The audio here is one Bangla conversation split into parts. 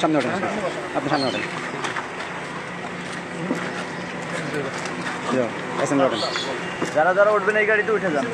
সামনে ওঠেন, আপনি সামনে ওঠেন, ওঠেন। যারা যারা উঠবেন এই গাড়িতে উঠে যান।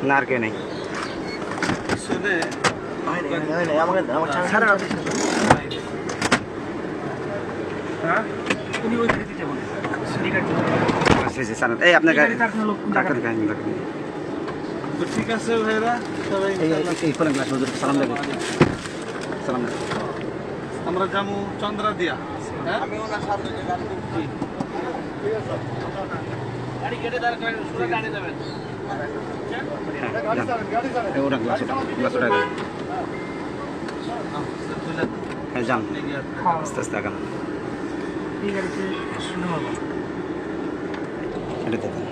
না আর কেউ নেই। এই আপনার ঠিক আছে ভাইরা, সালাম দেবেন। সালাম দেবেন। আমরা যাবো চন্দ্রা দিয়া। আমি ওনার সাথে গাড়ি কেটে দাঁড় করেন, সুরে গাড়ি যাবেন। যান আস্তে আস্তে আগান। এটা দেখুন।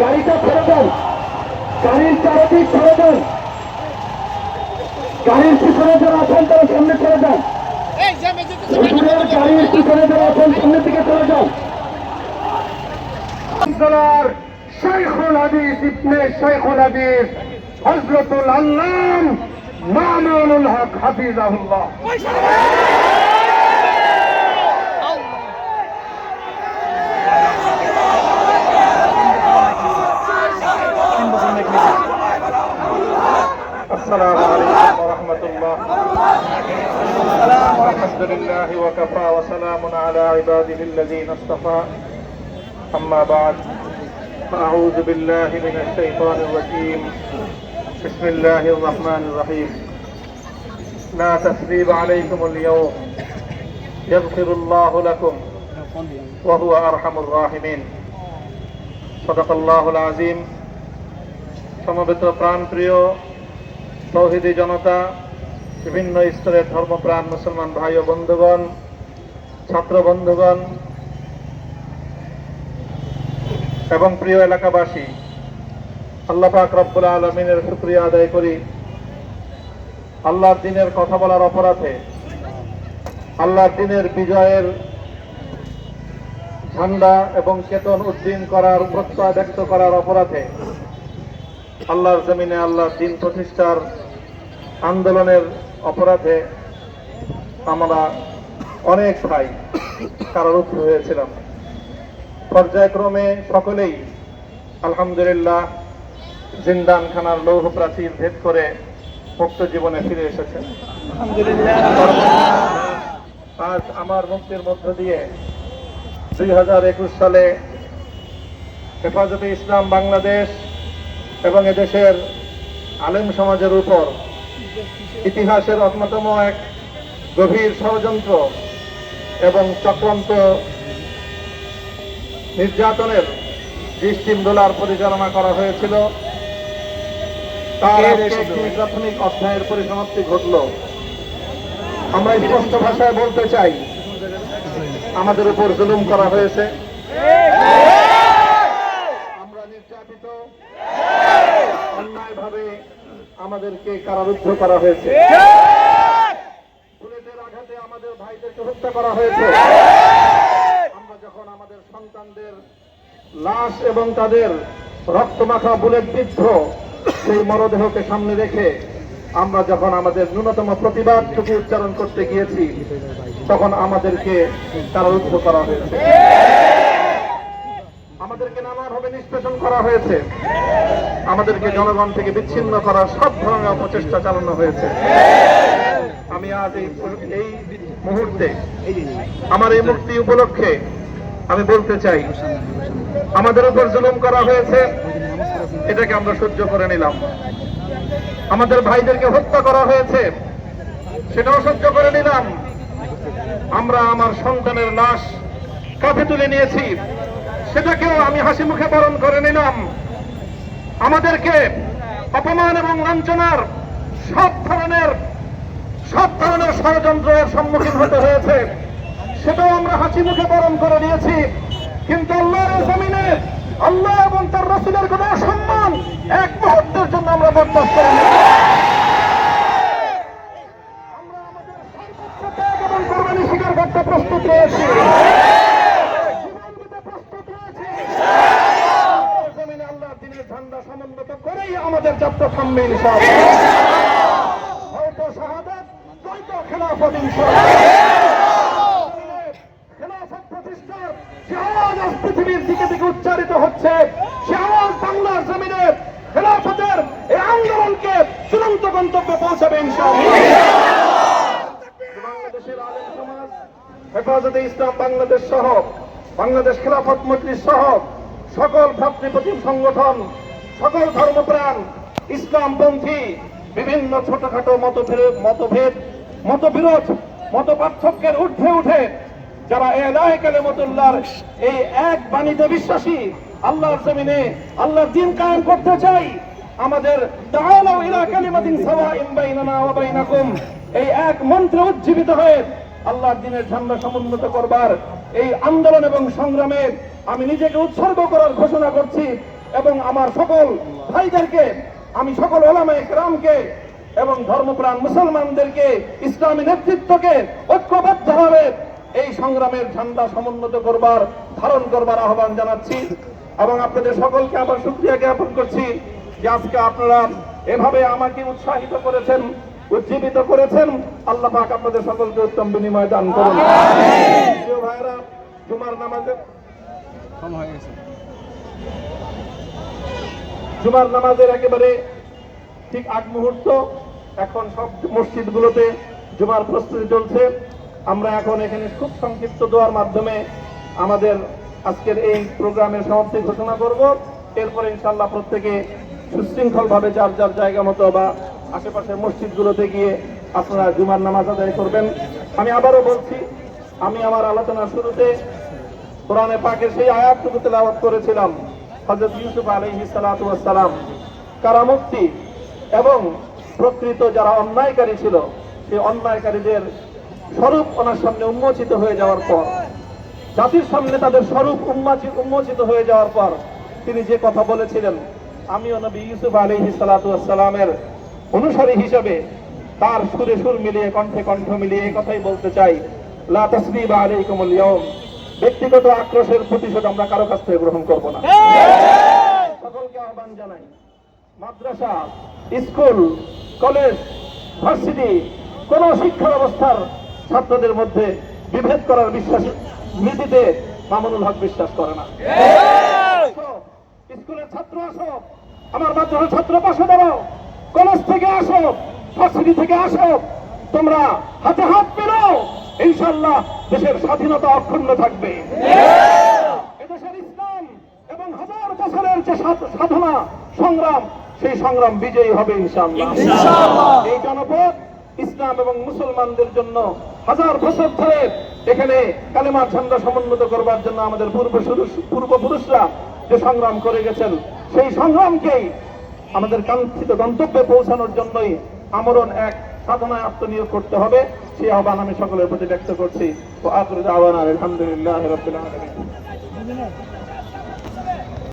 গাড়িটা ছেড়ে দেন, গাড়ির চারদিক ছেড়ে দেন, গাড়ির পিছনে যারা আছেন তারা সামনে ছেড়ে দেন, গাড়ির পিছনে যারা আছেন সামনের দিকে চলে যান। শাইখুল হাদিস ইবনে শাইখুল হাদিস হযরতুল আল্লাম মামুনুল হক হাফিজাহুল্লাহ। السلام عليكم ورحمة الله. الحمد لله وكفى وسلام على عباده الذين اصطفى. أما بعد فأعوذ بالله من الشيطان الرجيم. بسم الله الرحمن الرحيم. لا تثريب عليكم اليوم يغفر الله لكم وهو أرحم الراحمين. صدق الله العظيم. সমবেত প্রাণপ্রিয় তৌহিদি জনতা, বিভিন্ন স্তরের ধর্মপ্রাণ মুসলমান ভাই ও বন্ধুগণ, ছাত্র বন্ধুগণ এবং প্রিয় এলাকাবাসী, আল্লাহ পাক রব্বুল আলামিনের শুকরিয়া আদায় করি। আল্লাহর দ্বীনের কথা বলার অপরাধে, আল্লাহর দ্বীনের বিজয়ের ঝান্ডা এবং চেতন উদ্দীন করার প্রত্যয় ব্যক্ত করার অপরাধে, আল্লাহর জমিনে আল্লাহর দ্বীন প্রতিষ্ঠার আন্দোলনের অপরাধে আমরা অনেক ভাই কারারুদ্ধ হয়েছিলাম। পর্যায়ক্রমে সকলেই আলহামদুলিল্লাহ জিন্দানখানার লৌহ প্রাচীর ভেদ করে মুক্ত জীবনে ফিরে এসেছেন। আজ আমার মুক্তির মধ্য দিয়ে 2021 সালে হেফাজতে ইসলাম বাংলাদেশ এবং এদেশের আলেম সমাজের উপর ইতিহাসের অন্যতম এক গভীর ষড়যন্ত্র এবং চক্রান্ত নির্যাতনের দৃষ্টিমদোলার পরিচালনা করা হয়েছিল, তার একটি প্রাথমিক অধ্যায়ের পরিসমাপ্তি ঘটল। আমরা স্পষ্ট ভাষায় বলতে চাই, আমাদের উপর জুলুম করা হয়েছে, আমরা নির্যাতিত, অন্যায়ভাবে আমাদেরকে কারারুদ্ধ করা হয়েছে, বুলেটের আঘাতে আমাদের ভাইদেরকে হত্যা করা হয়েছে। আমরা যখন আমাদের সন্তানদের লাশ এবং তাদের রক্তমাখা বুলেট বিদ্ধ সেই মরদেহকে সামনে রেখে আমরা যখন আমাদের ন্যূনতম প্রতিবাদটুকু উচ্চারণ করতে গিয়েছি, তখন আমাদেরকে কারারুদ্ধ করা হয়েছে, আমাদেরকে নানাভাবে নিষ্পেষণ করা হয়েছে, আমাদেরকে জনগণ থেকে বিচ্ছিন্ন করার সব ধরনের অপচেষ্টা চালানো হয়েছে। আমি আজ এই মুহূর্তে আমার এই মুক্তি উপলক্ষে আমি বলতে চাই, আমাদের উপর জুলুম করা হয়েছে, এটাকে আমরা সহ্য করে নিলাম। আমাদের ভাইদেরকে হত্যা করা হয়েছে, সেটাও সহ্য করে নিলাম। আমরা আমার সন্তানের লাশ কাঁধে তুলে নিয়েছি, সেটাকেও আমি হাসি মুখে বরণ করে নিলাম। আমাদেরকে অপমান এবং লাঞ্ছনার সব ধরনের ষড়যন্ত্রের সম্মুখীন হতে হয়েছে, সেটাও আমরা হাসি মুখে বরণ করে নিয়েছি। কিন্তু আল্লাহর জমিনে আল্লাহ এবং তার রাসূলের কোন সম্মান এক মুহূর্তের জন্য আমরা বরদাস্ত করি না। আমরা আমাদের সর্বোচ্চ ত্যাগ এবং কোরবানি স্বীকার করতে প্রস্তুত রয়েছি, জীবন দিতে প্রস্তুত রয়েছি। জমিনে আল্লাহর দ্বীনের ঝান্ডা সমুন্নত করেই আমাদের যাত্রা থামবে ইনশাআল্লাহ। হয়তো শাহাদাত, নয়তো খেলাফত ইনশাআল্লাহ। খেলাফত প্রতিষ্ঠার যে আওয়াজ আজ পৃথিবীর দিকে দিকে উচ্চারিত হচ্ছে, সে আওয়াজ বাংলার জমিনে খেলাফতের এই আন্দোলনকে চূড়ান্ত গন্তব্যে পৌঁছাবে ইনশাআল্লাহ। বাংলাদেশের আলেম সমাজ, হেফাজতে ইসলাম বাংলাদেশ সহ বাংলাদেশ খেলাফত মজলিস সহ সকল ভ্রাতৃপ্রতিম সংগঠন, সকল ধর্মপ্রাণ, ইসলামপন্থী বিভিন্ন ছোটখাটো মতভেদ, মতবিরোধ, মত পার্থক্যের ঊর্ধ্বে উঠে যারা এলাহে কালিমাতুল্লাহর এই এক বাণীতে বিশ্বাসী, আল্লাহর জমিনে আল্লাহর দ্বীন কায়েম করতে চাই, আমাদের তাআলাউ ইলা কালিমাতিন সাওয়াইন বাইনানা ওয়া বাইনাকুম এই এক মন্ত্রে উজ্জীবিত হয়ে আল্লাহর দ্বীনের ঝান্ডা সমুন্নত করবার এই আন্দোলন এবং সংগ্রামে আমি নিজেকে উৎসর্গ করার ঘোষণা করছি। এবং আমার সকল ভাইদেরকে, আমি সকল উলামায়ে কেরামকে এবং ধর্মপ্রাণ মুসলমানদেরকে, ইসলামী নেতৃত্বকে ঐক্যবদ্ধভাবে এই সংগ্রামের ঝান্ডা সমুন্নত করবার, ধারণ করবার আহ্বান জানাচ্ছি। এবং আপনাদের সকলকে আবার শুকরিয়া জ্ঞাপন করছি যে আজকে আপনারা এভাবে আমাকে উৎসাহিত করেছেন, উজ্জীবিত করেছেন। আল্লাহ পাক আপনাদের সকলকে উত্তম বিনিময় দান করুন। প্রিয় ভাইরা, জুমার নামাজের একেবারে ঠিক আগ মুহূর্ত, এখন সব মসজিদগুলোতে জুমার প্রস্তুতি চলছে। আমরা এখন এখানে খুব সংক্ষিপ্ত দোয়ার মাধ্যমে আমাদের আজকের এই প্রোগ্রামের সমাপ্তি ঘোষণা করব। এরপরে ইনশাআল্লাহ প্রত্যেকে সুশৃঙ্খলভাবে যার যার জায়গা মতো বা আশেপাশের মসজিদগুলোতে গিয়ে আপনারা জুমার নামাজ আদায় করবেন। আমি আবারও বলছি, আমি আমার আলোচনার শুরুতে কোরআনে পাকের সেই আয়াতটুকু তেলাওয়াত করেছিলাম, হযরত ইউসুফ আলাইহিস সালাতু ওয়াস সালাম কারামুক্তি এবং প্রকৃত যারা অন্যায়কারী ছিল, সেই অন্যায়কারীদের স্বরূপ ওনার সামনে উন্মোচিত হয়ে যাওয়ার পর, জাতির সামনে তাদের স্বরূপ উন্মোচিত হয়ে যাওয়ার পর তিনি যে কথা বলেছিলেন, আমিও নবী ইউসুফ আলাইহিস সালাতু ওয়াস সালামের অনুসারী হিসেবে তার সুরে সুর মিলিয়ে কণ্ঠে কণ্ঠ মিলিয়ে এই কথাই বলতে চাই, লা তাসরিবা আলাইকুমুল ইয়াউম। ব্যক্তিগত আক্রোশের প্রতিশোধ আমরা কারো কাছ থেকে গ্রহণ করব না। সকলকে আহ্বান জানাই, মাদ্রাসা, স্কুল, কলেজ, ভার্সিটি কোন শিক্ষা ব্যবস্থার ছাত্রদের মধ্যে বিভেদ করার বিশ্বাস নীতিতে মামুনুল হক বিশ্বাস করে না। স্কুলের ছাত্র আসো, আমার মাদ্রাসার ছাত্র পাশে দাঁড়াও, কলেজ থেকে আসো, ভার্সিটি থেকে আসো, তোমরা হাতে হাত মেলাও, ইনশাআল্লাহ দেশের স্বাধীনতা অক্ষুণ্ণ থাকবে। এদেশের ইসলাম এবং হাজার বছরের যে সাধনা সংগ্রাম, সেই সংগ্রাম বিজয়ী হবে ইনশাআল্লাহ। এই জনপদ ইসলাম এবং মুসলমানদের জন্য হাজার বছর ধরে এখানে কালেমার ঝান্ডা সমুন্নত করবার জন্য আমাদের পূর্বপুরুষরা যে সংগ্রাম করে গেছেন, সেই সংগ্রামকেই আমাদের কাঙ্ক্ষিত গন্তব্যে পৌঁছানোর জন্যই আমরণ এক সাধনায় আত্মনিয়োগ করতে হবে। সেই আহ্বান আমি সকলের প্রতি ব্যক্ত করছি। আলহামদুলিল্লাহ রাব্বিল আলামিন।